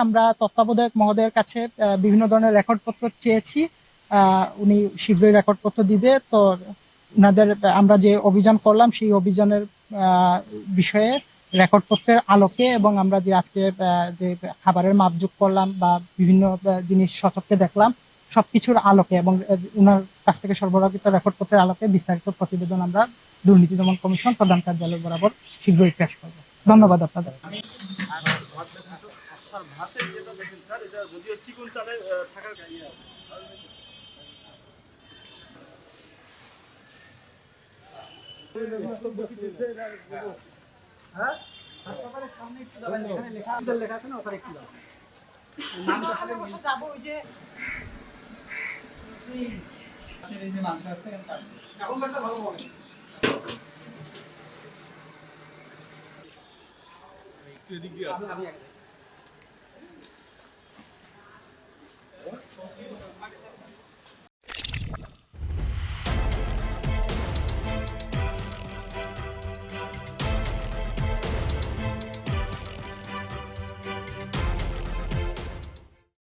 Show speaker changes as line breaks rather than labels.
আমরা তত্ত্বাবধায়ক মহোদয়ের কাছে বিভিন্ন ধরনের রেকর্ডপত্র চেয়েছি। উনি শীঘ্রই রেকর্ডপত্র দিবে। তো উনাদের আমরা যে অভিযান করলাম সেই অভিযানের বিষয়ে রেকর্ডপত্রের আলোকে এবং আমরা যে আজকে যে খাবারের মাপযোগ করলাম বা বিভিন্ন জিনিস সচক্ষে দেখলাম সবকিছুর আলোকে এবং উনার কাছ থেকে সরবরাহকৃত রেকর্ডপত্রের আলোকে বিস্তারিত প্রতিবেদন আমরা দুর্নীতি দমন কমিশন প্রধান কার্যালয় বরাবর শীঘ্রই পেশ করব। ধন্যবাদ আপনাদের। ভাতের যেটা দেখেন স্যার, এটা যদিও চিকন চালের থাকার হ্যাঁ, হাসপাতালের সামনে একটু দাঁড়ান, এখানে লেখা আছে না, ওখানে একটু দাঁড়ান। যাবো ওই যে এই যে মাংস আছে এখন একটা ভালো বলেন একটু এদিক দিয়ে